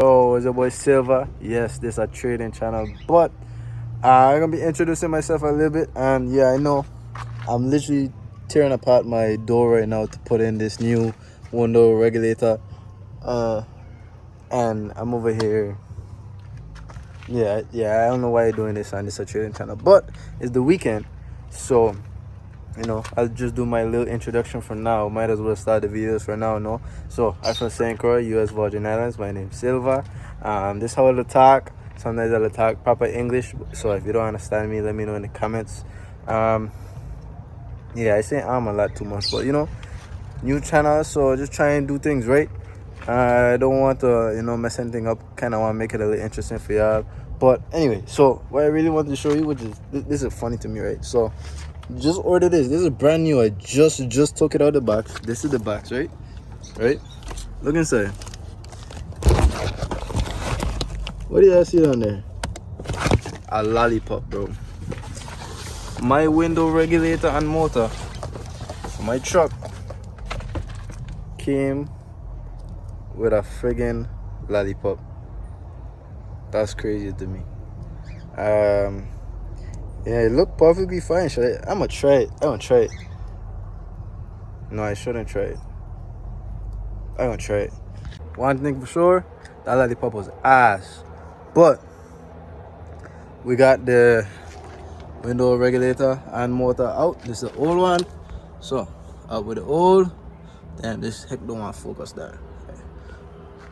Yo, it's your boy Silva. Yes, this is a trading channel, but I'm gonna be introducing myself a little bit. And yeah, I know I'm literally tearing apart my door right now to put in this new window regulator. And I'm over here. Yeah, I don't know why I'm doing this on this a trading channel, but it's the weekend, so I'll just do my little introduction for now. Might as well start the videos for now, no? So, I'm from St. Croix, U.S. Virgin Islands. My name's Silva. This is how I'll talk. Sometimes I'll talk proper English. So, if you don't understand me, let me know in the comments. Yeah, I say I'm a lot too much, but new channel, so just try and do things right. I don't want to, mess anything up. Kind of want to make it a little interesting for y'all. But anyway, so what I really wanted to show you, which is this is funny to me, right? So just order this. This is brand new. I just took it out of the box. This is the box, right? Right? Look inside. What do you see on there? A lollipop, bro. My window regulator and motor for my truck came with a friggin' lollipop. That's crazy to me. Yeah, it looked perfectly fine. I'm gonna try it. I'm gonna try it. No, I shouldn't try it. I'm gonna try it. One thing for sure, that lollipop was ass. But we got the window regulator and motor out. This is the old one. So out with the old. Damn, this heck don't want to focus there.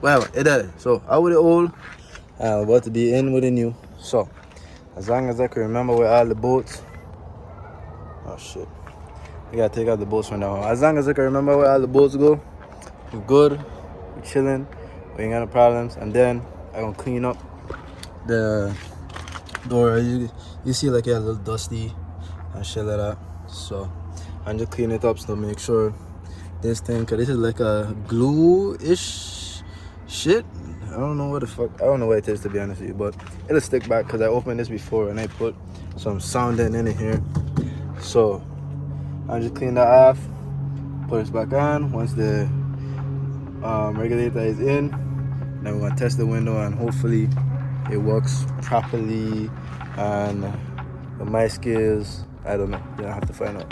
Well, it did. So out with the old. I'm about to be in with the new. So as long as I can remember where all the bolts. Oh shit. We gotta take out the bolts from now on. As long as I can remember where all the bolts go, we're good. We're chilling. We ain't got no problems. And then I'm gonna clean up the door. You see like a little dusty and shit like that. So I'm just clean it up to make sure this thing, cause this is like a glue-ish shit. I don't know what the fuck. I don't know what it is, to be honest with you, but it'll stick back because I opened this before and I put some sounding in here. So I just clean that off, put it back on. Once the regulator is in, then we're gonna test the window and hopefully it works properly. And with my skills, I don't know. You have to find out.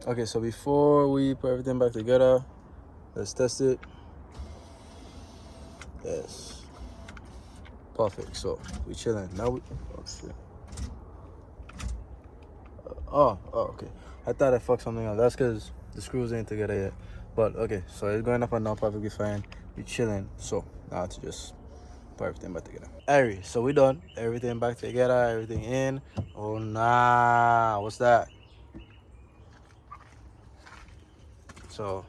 Okay, so before we put everything back together, let's test it. Yes. Perfect. So we chilling. Now oh shit. Okay. I thought I fucked something up. That's because the screws ain't together yet. But okay, so it's going up and down perfectly fine. We chilling. So now to just put everything back together. Alright, so we done. Everything back together, everything in. Oh nah, what's that? So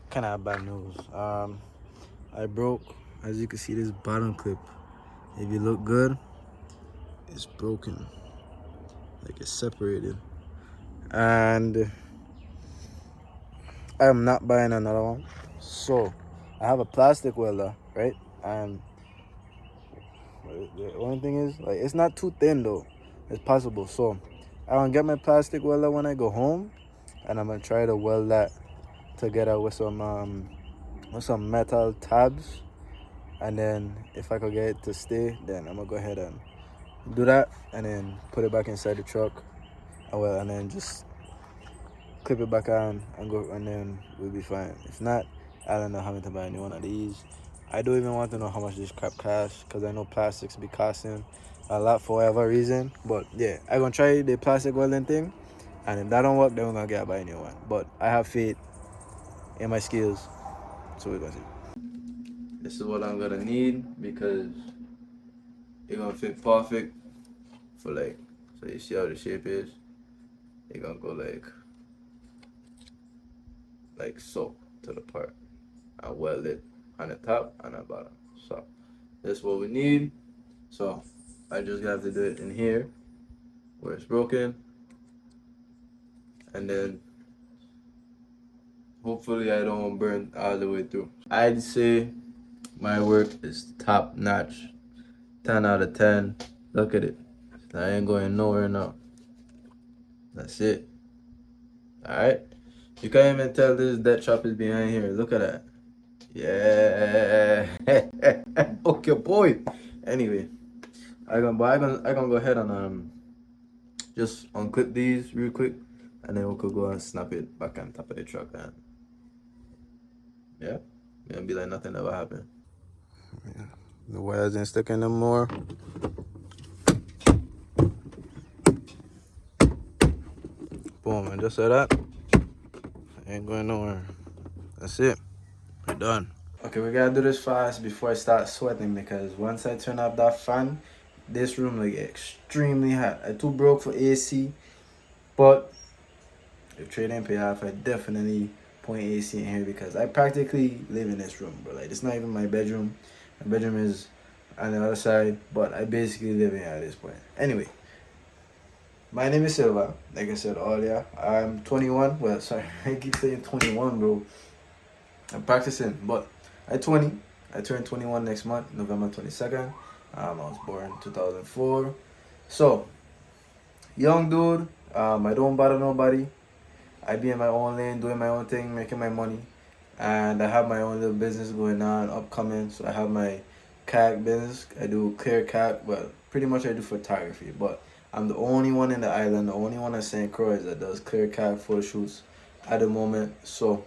kinda have bad news. I broke, as you can see, this bottom clip. If you look good, it's broken. Like it's separated. And I am not buying another one. So I have a plastic welder, right? And the only thing is, like, it's not too thin though. It's possible. So I'm gonna get my plastic welder when I go home, and I'm gonna try to weld that together with some metal tabs. And then if I could get it to stay, then I'm gonna go ahead and do that, and then put it back inside the truck, and then just clip it back on and go, and then we'll be fine. If not, I don't know having to buy a new one of these. I don't even want to know how much this crap costs, because I know plastics be costing a lot for whatever reason. But yeah, I'm gonna try the plastic welding thing, and if that don't work, then we're gonna get buy a new one. But I have faith in my skills, so we're gonna see. This is what I'm gonna need, because it's gonna fit perfect for, like, so you see how the shape is. It's gonna go like so to the part. I weld it on the top and the bottom. So that's what we need. So I just have to do it in here where it's broken, and then Hopefully I don't burn all the way through. I'd say my work is top notch. 10 out of 10. Look at it. I ain't going nowhere now. That's it. Alright? You can't even tell this dead chop is behind here. Look at that. Yeah. Okay, boy. Anyway, I gonna go ahead and just unclip these real quick, and then we could go and snap it back on top of the truck, and yeah, it'll be like nothing ever happened. Yeah. The wires ain't sticking no more. Boom, and just like that, ain't going nowhere. That's it. We're done. Okay, we gotta do this fast before I start sweating, because once I turn off that fan, this room will get extremely hot. I too broke for AC, but if trade didn't pay off, I definitely point AC in here, because I practically live in this room, bro. Like, it's not even my bedroom. My bedroom is on the other side, but I basically live in here at this point. Anyway, my name is Silva. Like I said earlier, I'm 21. Well, sorry, I keep saying 21, bro. I'm practicing, but I'm 20. I turn 21 next month, November 22nd. I was born 2004. So, young dude. I don't bother nobody. I be in my own lane, doing my own thing, making my money. And I have my own little business going on, upcoming. So I have my kayak business. I do clear kayak. Well, pretty much I do photography. But I'm the only one in the island, the only one in St. Croix that does clear kayak photo shoots at the moment. So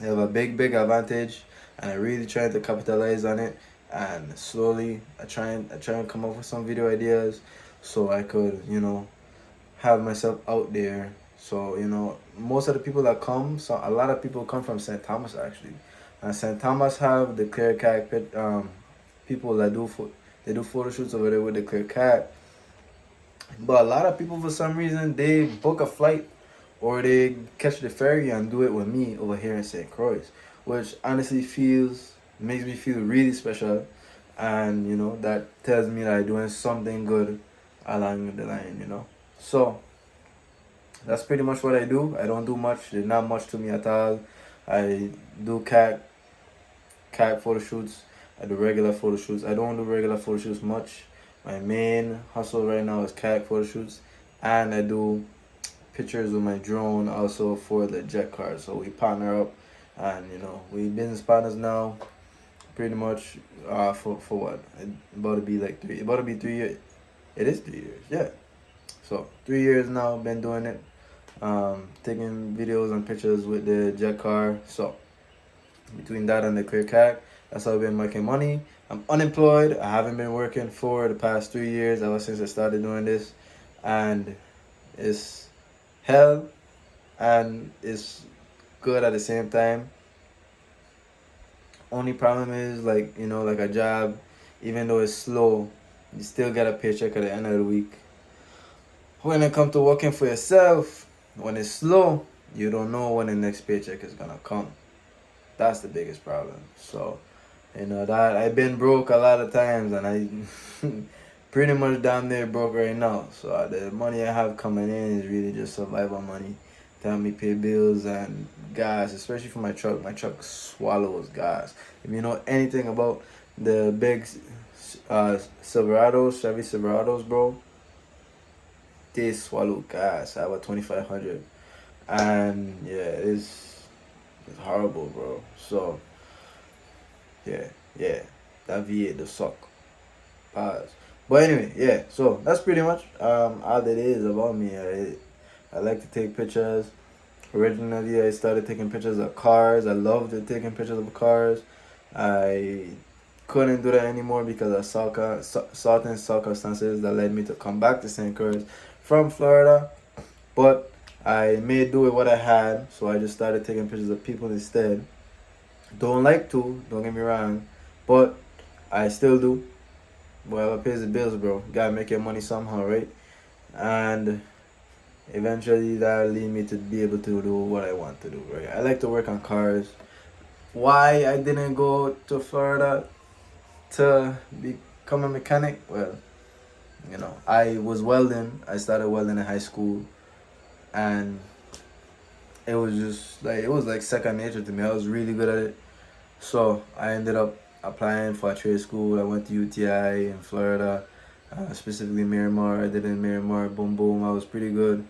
I have a big advantage, and I really trying to capitalize on it. And slowly, I try and come up with some video ideas, so I could, have myself out there. So most of the people that come, so a lot of people come from St. Thomas actually, and St. Thomas have the clear kayak people that they do photo shoots over there with the clear kayak. But a lot of people, for some reason, they book a flight or they catch the ferry and do it with me over here in St. Croix, which honestly makes me feel really special, and that tells me that I'm doing something good along the line. So that's pretty much what I do. I don't do much. There's not much to me at all. I do kayak photo shoots. I do regular photo shoots. I don't do regular photo shoots much. My main hustle right now is kayak photo shoots, and I do pictures with my drone also for the jet car. So we partner up, and we business partners now. Pretty much, for what? About to be like about to be 3 years. It is 3 years, yeah. So 3 years now, been doing it. Taking videos and pictures with the jet car. So between that and the clear kayak, that's how I've been making money. I'm unemployed. I haven't been working for the past 3 years, ever since I started doing this, and it's hell and it's good at the same time. Only problem is, like a job, even though it's slow, you still get a paycheck at the end of the week. When it comes to working for yourself, when it's slow, you don't know when the next paycheck is gonna come. That's the biggest problem. So that I've been broke a lot of times, and I pretty much damn near broke right now. So the money I have coming in is really just survival money to help me pay bills and gas, especially for my truck. My truck swallows gas. If you know anything about the big Silverados, Chevy Silverados, bro, they swallow gas. I have a 2500, and yeah, it's horrible, bro. So yeah, that V8 does suck. Pause. But anyway, yeah. So that's pretty much all that is about me. I like to take pictures. Originally, I started taking pictures of cars. I loved taking pictures of cars. I couldn't do that anymore because of certain circumstances that led me to come back to St. Croix from Florida. But I made do with what I had, so I just started taking pictures of people instead. Don't like to, don't get me wrong, but I still do. Whatever pays the bills, bro. Gotta make your money somehow, right? And eventually that'll lead me to be able to do what I want to do, right? I like to work on cars. Why I didn't go to Florida to become a mechanic? Well, I was welding. I started welding in high school, and it was just like, it was like second nature to me. I was really good at it. So I ended up applying for a trade school. I went to UTI in Florida, specifically Miramar. I did in Miramar. Boom, boom. I was pretty good,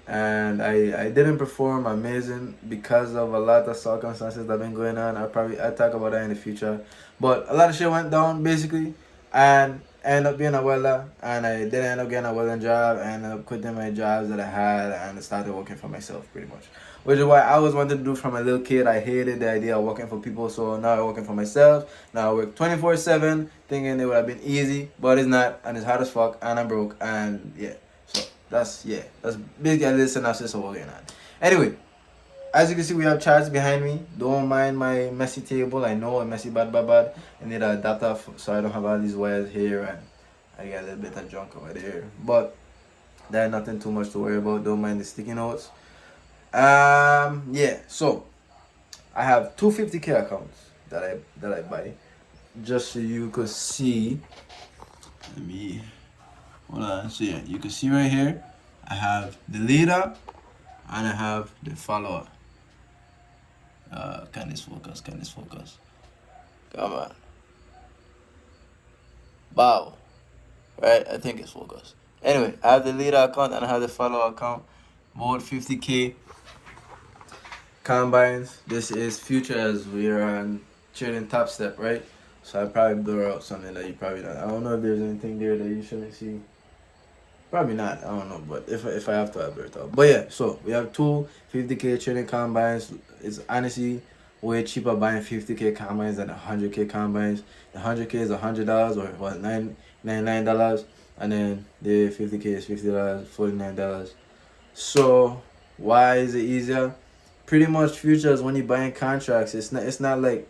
and I didn't perform amazing because of a lot of circumstances that been going on. I talk about that in the future, but a lot of shit went down basically, and I ended up being a welder, and I didn't end up getting a welding job. I ended up quitting my jobs that I had and I started working for myself pretty much, which is what I always wanted to do from a little kid. I hated the idea of working for people, so now I'm working for myself. Now I work 24/7, thinking it would have been easy, but it's not, and it's hard as fuck, and I'm broke, and yeah. So that's basically a little synopsis of what's going on. Anyway, as you can see, we have charts behind me. Don't mind my messy table. I know I'm messy, bad. I need an adapter so I don't have all these wires here, and I got a little bit of junk over there. But there's nothing too much to worry about. Don't mind the sticky notes. Yeah. So I have two 50K accounts that I buy, just so you could see. Let me hold on. So yeah, you can see right here. I have the leader, and I have the follower. Can this focus? Come on. Wow. Right? I think it's focused. Anyway, I have the leader account and I have the follower account. Both 50K combines. This is future as we are on trading Top Step, right? So I probably blur out something that you probably don't. I don't know if there's anything there that you shouldn't see. Probably not. I don't know, but if I have to, I blur it out. But yeah, so we have two 50K trading combines. It's honestly way cheaper buying 50K combines than 100K combines. The 100K is $100 or what, $99, and then the 50K is $50, $49. So why is it easier? Pretty much futures when you're buying contracts, it's not like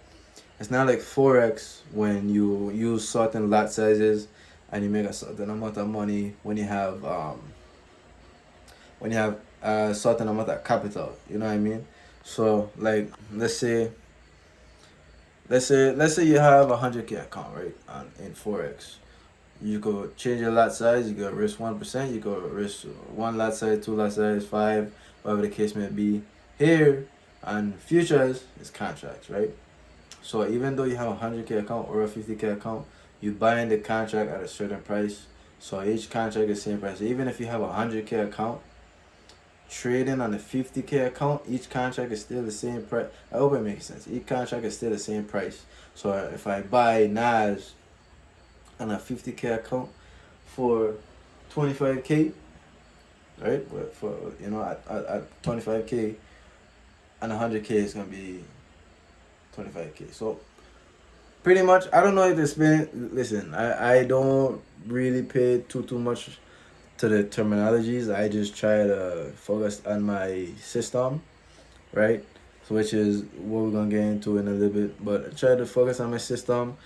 forex when you use certain lot sizes and you make a certain amount of money when you have a certain amount of capital. You know what I mean? So like let's say you have 100K account, right? In forex, you could change your lot size. You could risk 1%. You could risk one lot size, two lot size, five, whatever the case may be. Here on futures, it's contracts, right? So even though you have a 100K account or a 50K account, you buying the contract at a certain price. So each contract is the same price. So even if you have a 100K account, trading on a 50K account, each contract is still the same price. I hope it makes sense. Each contract is still the same price. So if I buy NAS on a 50K account for 25K, right? For at 25K and 100K is gonna be 25K. So pretty much, I don't know if it's been. Listen, I don't really pay too much to the terminologies. I just try to focus on my system, right? So which is what we're gonna get into in a little bit. But I try to focus on my system.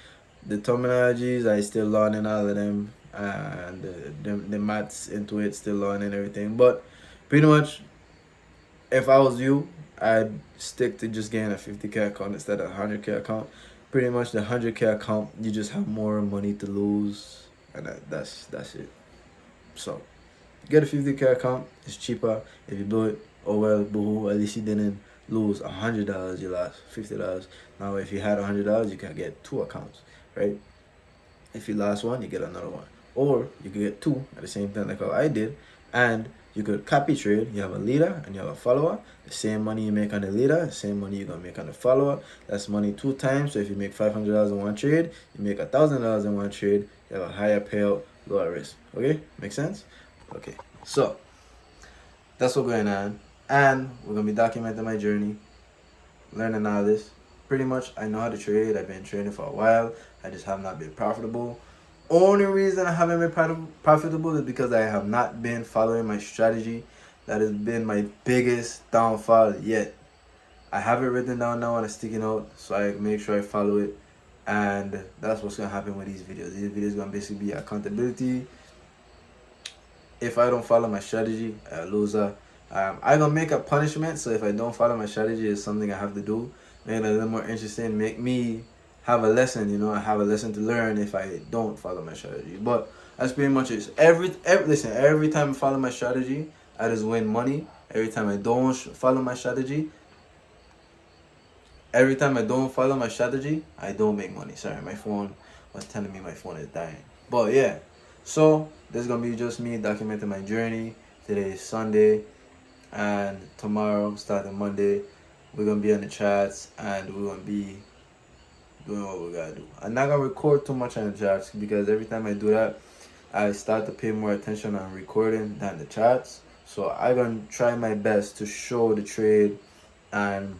The terminologies, I still learning all of them, and the maths into it, still learning everything. But pretty much, if I was you, I'd stick to just getting a 50K account instead of a 100K account. Pretty much the 100K account, you just have more money to lose, and that's it. So get a 50K account. It's cheaper. If you do it, oh well, boo. At least you didn't lose $100. You lost $50. Now, if you had $100, you can get two accounts, right? If you lost one, you get another one, or you could get two at the same time, like how I did, and you could copy trade. You have a leader and you have a follower. The same money you make on the leader, the same money you're gonna make on the follower. That's money two times. So if you make $500 in one trade, you make $1,000 in one trade. You have a higher payout, lower risk. Okay, make sense? Okay, so that's what's going on, and we're gonna be documenting my journey, learning all this. Pretty much, I know how to trade. I've been trading for a while. I just have not been profitable. Only reason I haven't been profitable is because I have not been following my strategy. That has been my biggest downfall yet. I have it written down now on a sticky note, so I make sure I follow it. And that's what's gonna happen with these videos. These videos gonna basically be accountability. If I don't follow my strategy, I lose. I'm gonna make a punishment. So if I don't follow my strategy, it's something I have to do. Make it a little more interesting. Make me have a lesson. I have a lesson to learn if I don't follow my strategy. But that's pretty much it. Every time I follow my strategy, I just win money. Every time I don't follow my strategy, every time I don't follow my strategy, I don't make money. Sorry, my phone was telling me my phone is dying. But yeah, so this is gonna be just me documenting my journey. Today is Sunday, and tomorrow, starting Monday, we're gonna be on the chats and we're gonna be doing what we gotta do. I'm not gonna record too much on the chats because every time I do that, I start to pay more attention on recording than the chats. So I'm gonna try my best to show the trade, and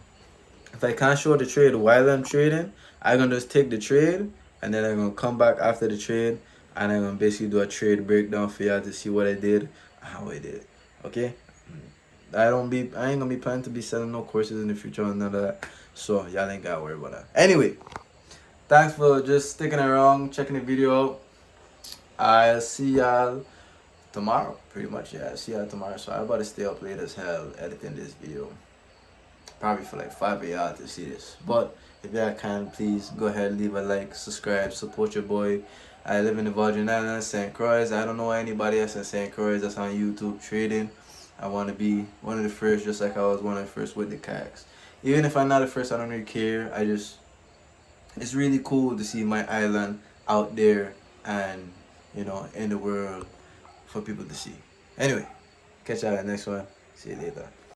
if I can't show the trade while I'm trading, I'm gonna just take the trade and then I'm gonna come back after the trade and I'm gonna basically do a trade breakdown for y'all to see what I did and how I did. Okay? I ain't gonna be planning to be selling no courses in the future or none of that. So y'all ain't gotta worry about that. Anyway, thanks for just sticking around, checking the video out. I'll see y'all tomorrow, pretty much. Yeah, I'll see y'all tomorrow. So I'm about to stay up late as hell editing this video. Probably for like 5 of y'all to see this. But if y'all can, please go ahead, leave a like, subscribe, support your boy. I live in the Virgin Islands, St. Croix. I don't know anybody else in St. Croix that's on YouTube trading. I want to be one of the first, just like I was one of the first with the kayaks. Even if I'm not the first, I don't really care. It's really cool to see my island out there and, in the world for people to see. Anyway, catch y'all in the next one. See you later.